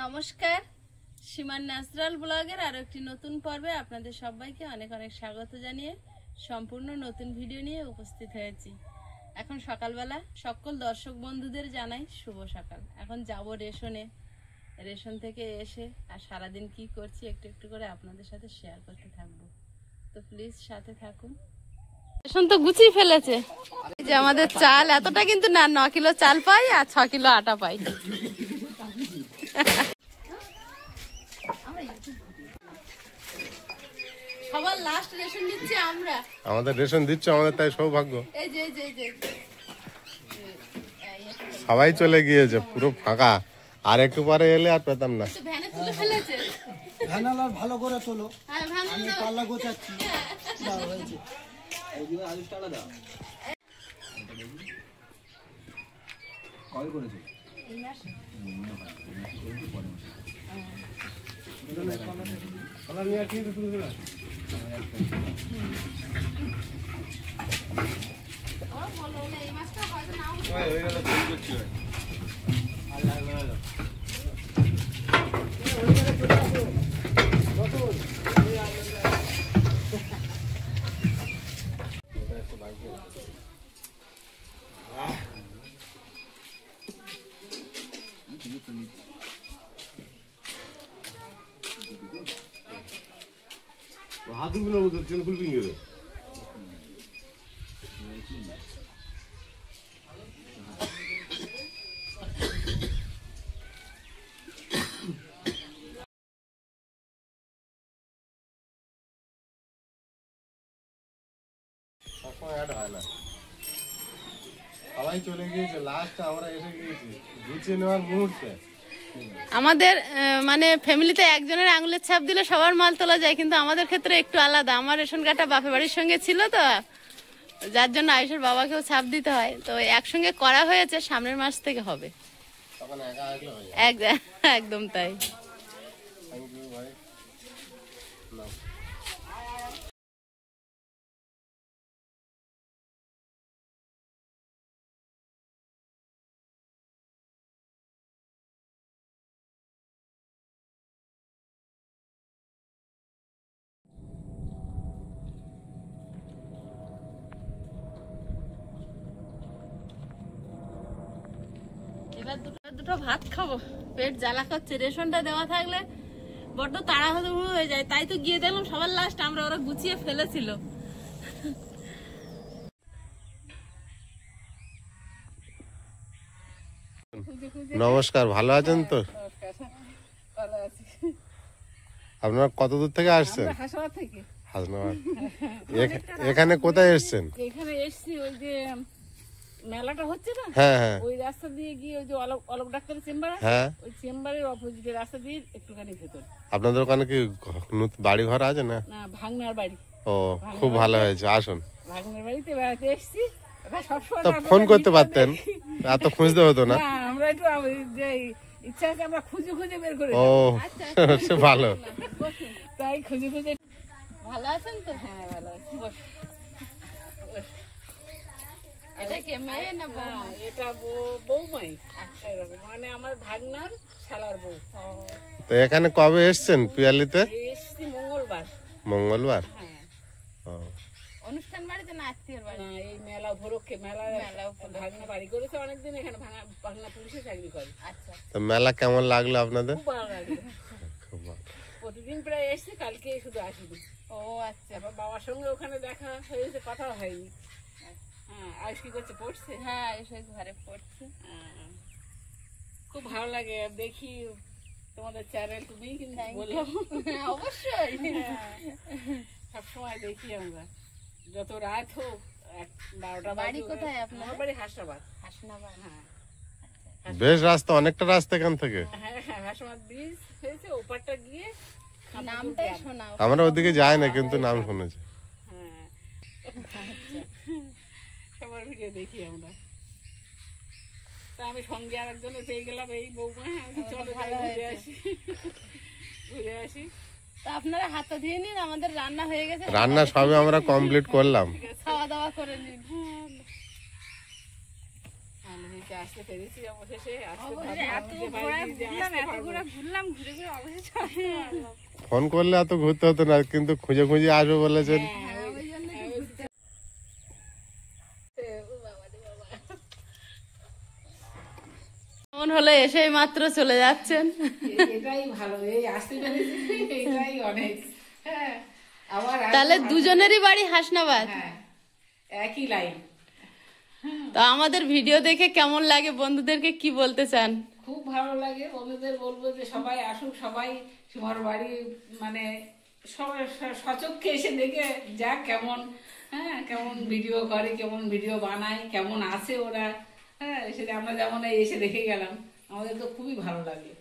নমস্কার, সীমার ন্যাচারাল ব্লগের আরো একটি নতুন পর্বে আপনাদের সবাইকে অনেক অনেক স্বাগত জানিয়ে সম্পূর্ণ নতুন ভিডিও নিয়ে উপস্থিত হয়েছি। এখন সকালবেলা সকল দর্শক বন্ধুদের জানাই শুভ সকাল। এখন যাব রেশন থেকে এসে আর সারাদিন কি করছি একটু একটু করে আপনাদের সাথে শেয়ার করতে থাকবো, তো প্লিজ সাথে থাকুন। রেশন তো গুছিয়ে ফেলেছে, যে আমাদের চাল এতটা কিন্তু না, 9 কিলো চাল পাই আর 6 কিলো আটা পাই। সবার লাস্ট রেশন দিচ্ছি আমরা। আমাদের রেশন দিচ্ছে, আমাদের তাই সৌভাগ্য। এই যে সবাই চলে গিয়েছে, পুরো ফাঁকা। আর একটু পরে এলে আর পেতাম না। ভ্যানে তুলে ফেলেছে। ভ্যানালার ভালো করে তোলো। হ্যাঁ, ভ্যান আমি পাল্লা গোছাচ্ছি। দাও হয়েছে। এইদিকে আলু টালা দাও। কল করেছে। এই মাস কলা নিয়ে কি শুরু হলো? ও বলো না, এই মাসটা হয়তো নাও হয়ে গেল, ফোন করছি। আল্লাহ আল্লাহ। হাতুগুলো চেন খুলবি গেলে সবাই চলে গিয়েছে, লাস্ট আমরা এসে গিয়েছি গুছিয়ে নেওয়ার মুহূর্তে। আমাদের মানে ফ্যামিলিতে একজনের আঙুলের ছাপ দিলে সবার মাল তোলা যায়, কিন্তু আমাদের ক্ষেত্রে একটু আলাদা। আমার রেশন কার্ডটা বাপের বাড়ির সঙ্গে ছিল, তো যার জন্য আয়ুষের বাবাকেও ছাপ দিতে হয়। তো একসঙ্গে করা হয়েছে, সামনের মাস থেকে হবে। তখন একা একা হয়ে একদম তাই। থ্যাংক ইউ ভাই। এবার দুটো ভাত খাবো, পেট জ্বালা করছে। রেশনটা দেওয়া থাকলে বড্ড তাড়াহুড়ো হয়ে যায়, তাই তো গিয়ে দেখলাম সবার লাস্ট আমরা, ওরা গুছিয়ে ফেলেছিল। নমস্কার, ভালো আছেন তো? আপনারা কত দূর থেকে আসছেন? হাসপাতাল থেকে। হাসনাবাদ। এখানে কোথায় এসছেন? এখানে এসছি ওই যে মেলাটা হচ্ছে না, হ্যাঁ হ্যাঁ ওই রাস্তা দিয়ে গিয়ে ওই যে অলোক ডাক্তারের চেম্বার, হ্যাঁ। ওই চেম্বারের অপোজিটে রাস্তা দিয়ে একটুখানি ভেতর। আপনাদের ওখানে কি বাড়ি ঘর আছে না? না, ভাগনার বাড়ি। ও, খুব ভালো হয়েছে, আসুন। ভাগনার বাড়িতে বেড়াতে এসছি। সবসময় তো ফোন করতে পারতেন, এত খুঁজতে হতো না। আমরা একটু যে ইচ্ছা আছে আমরা খুঁজে খুঁজে বের করে। ও, সে ভালো। তাই খুঁজে খুঁজে। ভালো আছেন তো? হ্যাঁ, ভালো আছি। এটা কে, মেয়ে না বৌমা? এটা বৌমাই, মানে আমার ভাগনার শালার বউ। তো এখানে কবে এসছেন পিয়ালিতে? এসছি মঙ্গলবার। মঙ্গলবার? হ্যাঁ। ও, অনুষ্ঠান বাড়িতে না, আত্মীয়র বাড়ি। না, এই মেলা ভোরকে মেলা ভাগনা বাড়ি করেছে অনেকদিন, এখানে ভাগনা পুলিশে চাকরি করে। আচ্ছা। তো মেলা কেমন লাগলো আপনাদের? খুব ভালো লাগলো। প্রতিদিন প্রায় এসছে, কালকে শুধু আসিনি। ও আচ্ছা। আবার বাবার সঙ্গে ওখানে দেখা হয়েছে, কথা হয়নি। হ্যাঁ, আয়ুষ কি করছে? পড়ছে। হ্যাঁ, আয়ুষ ঘরে পড়ছে। খুব ভালো লাগে দেখি তোমাদের চ্যানেল, তুমি কিন্তু বলো। অবশ্যই, সবসময় দেখি আমরা, যত রাত হোক। 12টা বাড়ি কোথায় আপনার? বাড়ি হাসনাবাদ। হাসনাবাদ, হ্যাঁ। বেশ রাস্তা, অনেকটা রাস্তা এখান থেকে। হ্যাঁ হ্যাঁ, হাসনাবাদ ব্রিজ হয়েছে, ওপারটা গিয়ে নামটাই শোনা। আমরা ওদিকে যাই না, কিন্তু নাম শুনেছি। হ্যাঁ, সবার ভিডিও দেখি আমরা। তা আমি সঙ্গে আর একজনে পেয়ে গেলাম, এই বৌমা। চলো ঘুরে আসি, ঘুরে আসি। তা আপনারা হাত ধুয়ে নিন, আমাদের রান্না হয়ে গেছে। রান্না সবে আমরা কমপ্লিট করলাম। খাওয়া দাওয়া করে নিন। বাড়িতে আসতে পেরেছি অবশেষে। ফোন করলে এত ঘুরতে হতো না, কিন্তু খুঁজে খুঁজে আসবে বলেছেন। মন হলো এসেই মাত্র চলে যাচ্ছেন। এটাই ভালো, এই আসতে পেরেছি এটাই অনেক। হ্যাঁ, আবার তাহলে দুজনেরই বাড়ি হাসনাবাদ। হ্যাঁ, একই লাইন। তো আমাদের ভিডিও দেখে কেমন লাগে, বন্ধুদেরকে কি বলতে চান? খুব ভালো লাগে। বন্ধুদের বলবো যে সবাই আসুক, সবাই তোমার বাড়ি মানে সবাই সচক্ষে এসে দেখে যাক কেমন, হ্যাঁ কেমন ভিডিও করে, কেমন ভিডিও বানায়, কেমন আছে ওরা। হ্যাঁ, সেটা আমরা যেমন এসে দেখে গেলাম, আমাদের তো খুবই ভালো লাগে।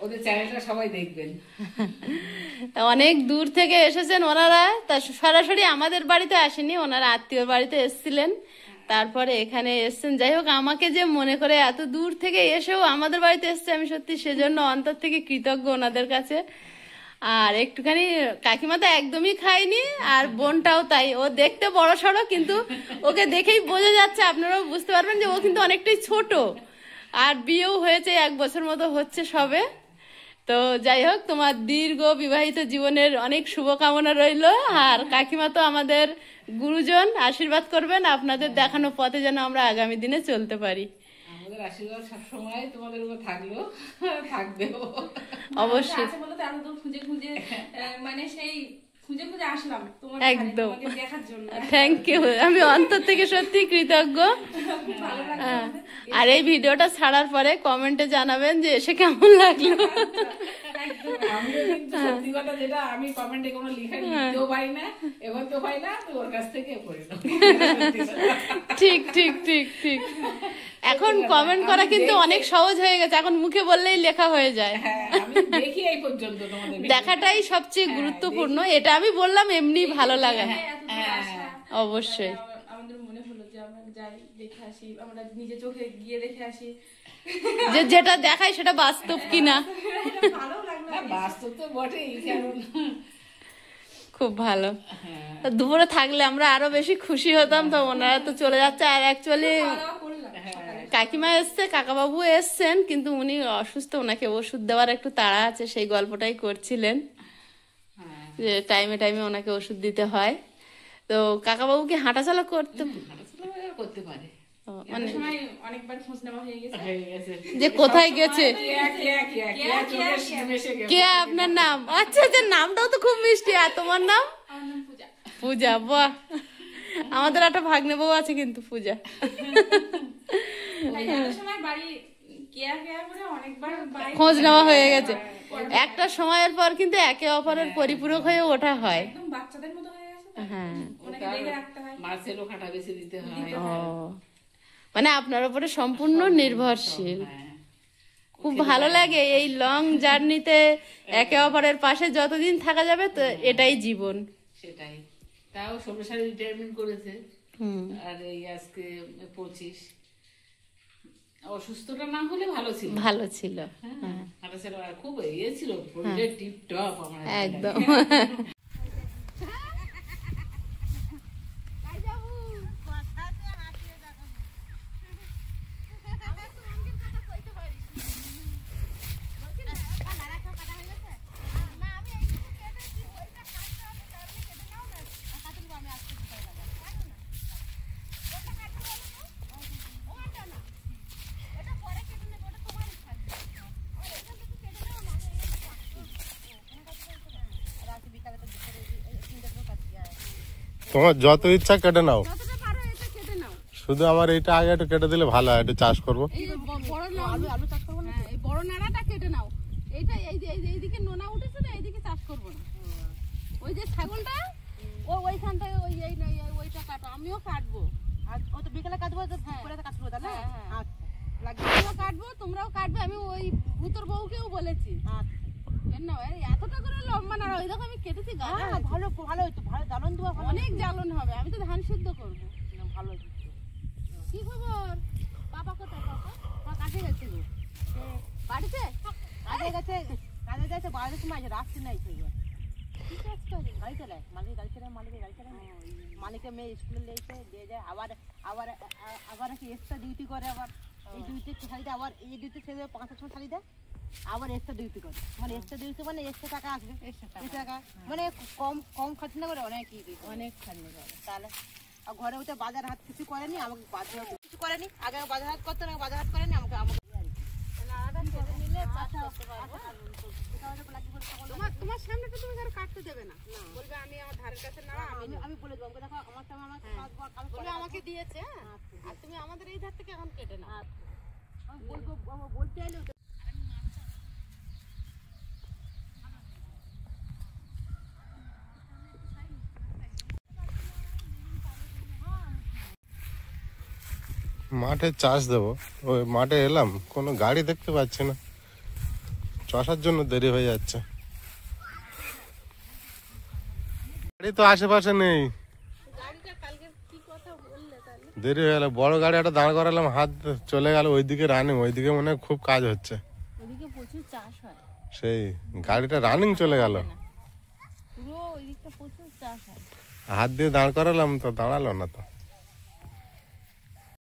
ওদের চ্যানেলটা সবাই দেখবেন। অনেক দূর থেকে এসেছেন ওনারা, তা সরাসরি আমাদের বাড়িতে আসেনি, ওনারা আত্মীয় বাড়িতে এসেছিলেন, তারপরে এখানে এসছেন। যাই হোক, আমাকে যে মনে করে এত দূর থেকে এসেও আমাদের বাড়িতে এসছে, আমি সত্যি সেজন্য অন্তর থেকে কৃতজ্ঞ ওনাদের কাছে। আর একটুখানি কাকিমা তো একদমই খায়নি, আর বোনটাও তাই। ও দেখতে বড় সড়ো, কিন্তু ওকে দেখেই বোঝা যাচ্ছে, আপনারাও বুঝতে পারবেন যে ও কিন্তু অনেকটাই ছোট, আর বিয়েও হয়েছে 1 বছর মতো হচ্ছে সবে। তো যাই হোক, তোমার দীর্ঘ বিবাহিত জীবনের অনেক শুভকামনা রইল। আর কাকিমা তো আমাদের গুরুজন, আশীর্বাদ করবেন আপনাদের দেখানো পথে যেন আমরা আগামী দিনে চলতে পারি। আমাদের আশীর্বাদ সবসময় তোমাদের উপর থাকলো, থাকবেও অবশ্যই, খুঁজে খুঁজে মানে সেই খুঁজে খুঁজে আসলাম তোমার একদম দেখার জন্য। থ্যাংক ইউ, আমি অন্তর থেকে সত্যি কৃতজ্ঞ। আর এই ভিডিওটা ছাড়ার পরে কমেন্টে জানাবেন যে এসে কেমন লাগলো। আমিও কিন্তু সত্যি কথা যেটা, আমি কমেন্টে কোনো লিখতেও পারি না, এবার তো পাই না, তো ওর কাছ থেকে পড়ে নাও। ঠিক ঠিক ঠিক ঠিক, এখন কমেন্ট করা কিন্তু অনেক সহজ হয়ে গেছে, এখন মুখে বললেই লেখা হয়ে যায়। হ্যাঁ, আমি দেখি এই পর্যন্ত তোমাদের দেখাটাই সবচেয়ে গুরুত্বপূর্ণ, এটা আমি বললাম এমনি ভালো লাগে। অবশ্যই, আমাদের মনে হলো যে আমরা যাই দেখে আসি, আমরা নিজে চোখে গিয়ে দেখে আসি যে যেটা দেখায় সেটা বাস্তব কিনা। ভালো লাগলো। না, বাস্তব তো বটেই, কারণ খুব ভালো। তা দুপুরে থাকলে আমরা আরো বেশি খুশি হতাম, তো ওনারা তো চলে যাচ্ছে। আর অ্যাকচুয়ালি কাকিমা এসছে, কাকাবাবু এসছেন, কিন্তু উনি অসুস্থ, ওনাকে ওষুধ দেওয়ার একটু তাড়া আছে, সেই গল্পটাই করছিলেন যে টাইমে টাইমে ওনাকে ওষুধ দিতে হয়। তো কাকাবাবু কি হাঁটাচলা করতে করতে পারে, মানে অনেকবার খোঁজ নেওয়া হয়ে গেছে হয়ে গেছে যে কোথায় গেছে, কে আপনার নাম? আচ্ছা আচ্ছা, নামটাও তো খুব মিষ্টি। আর তোমার নাম? আমার নাম পূজা। পূজা, বাহ, আমাদের একটা ভাগ্নে বউ আছে কিন্তু, পূজা। সময় বাড়ি কেয়া কেয়া করে অনেকবার খোঁজ নেওয়া হয়ে গেছে। একটা সময়ের পর কিন্তু একে অপরের পরিপূরক হয়ে ওঠা হয়। একদম বাচ্চাদের মতো হয়ে গেছে, হ্যাঁ, ওনাকে দেখে রাখতে হয়। মাছেরও কাঁটা বেশি দিতে হয়। ও, মানে আপনার উপরে সম্পূর্ণ নির্ভরশীল। হ্যাঁ, খুব ভালো লাগে এই লং জার্নিতে একে অপরের পাশে যতদিন থাকা যাবে, তো এটাই জীবন। সেটাই। তাও 16 সালে রিটায়ারমেন্ট করেছে, হুম, আর এই আজকে 25। অসুস্থটা না হলে ভালো ছিল, ভালো ছিল। হ্যাঁ, হাঁটাচলা আর খুব ইয়ে ছিল, শরীরে টিপ টপ আমার একদম। তোমার যত ইচ্ছা কেটে নাও, শুধু আমার এইটা আগে একটু কেটে দিলে ভালো হয়, একটু চাষ করবো। এই বড় নাড়াটা কেটে নাও, এইটা এইদিকে নোনা উঠেছে না, এইদিকে চাষ করবো না। ওই যে ছাগলটা ওইখানটায় ওইটা কাটো, আমিও কাটবো। আর ও তো বিকেলে কাটবো, কাটবো তাহলে আমিও কাটবো, তোমরাও কাটবে। আমি ওই ভূতর বউকেও বলেছি না, এতটা করে লম্বা নাড়া, ওই দেখো আমি কেটেছি। ভালো ভালো হইতো, ভালো জ্বালন দেওয়া, অনেক জ্বালন হবে। আমি তো ধান সিদ্ধ করবো। ভালো। কি খবর? পাপা কোথায়? পাপা কাছে গেছে, বাড়িতে কাজে গেছে, বাড়ির সময় রাখতে নাই। গাড়ি চালায়, মালিকের গাড়ি চালায়, মালিকের গাড়ি চালায় না। মালিকের মেয়ে স্কুলে লেগেছে দিয়ে যায়, আবার আবার আবার একটা এক্সট্রা ডিউটি করে, আবার এই ডিউটি ছাড়ি দেয়, আবার এই ডিউটি ছেড়ে 5-6 ছাড়ি দেয়, আবার এক্সট্রা ডিউটি করে, মানে এক্সট্রা ডিউটি মানে এক্সট্রা টাকা আসবে, এক্সট্রা টাকা মানে কম কম খরচ না করে অনেক অনেক খাটনি করে। তাহলে আর ঘরে উঠে বাজার হাট কিছু করেনি, আমাকে বাজার কিছু করেনি, আগে বাজার হাট করতো না, বাজার হাট করেনি আমাকে আমাকে তোমার সামনে তো তুমি কারো কাটতে দেবে না, বলবে আমি আমার ধারের কাছে না, আমি বলে দেবো দেখো আমার সামনে আমার বলে আমাকে দিয়েছে, আর তুমি আমাদের এই ধার থেকে এখন কেটে না বলবো, বলতে এলে মাঠে চাষ দেবো, ওই মাঠে এলাম, কোনো গাড়ি দেখতে পাচ্ছি না, চষার জন্য দেরি হয়ে যাচ্ছে। গাড়ি তো আশেপাশে নেই, দেরি হয়ে গেল। বড় গাড়ি একটা দাঁড় করালাম, হাত চলে গেল ওইদিকে রানিং, ওইদিকে মনে হয় খুব কাজ হচ্ছে, ওদিকে প্রচুর চাষ হয়, সেই গাড়িটা রানিং চলে গেল, পুরো ওই দিকটা প্রচুর চাষ হয়। হাত দিয়ে দাঁড় করালাম তো দাঁড়ালো না তো।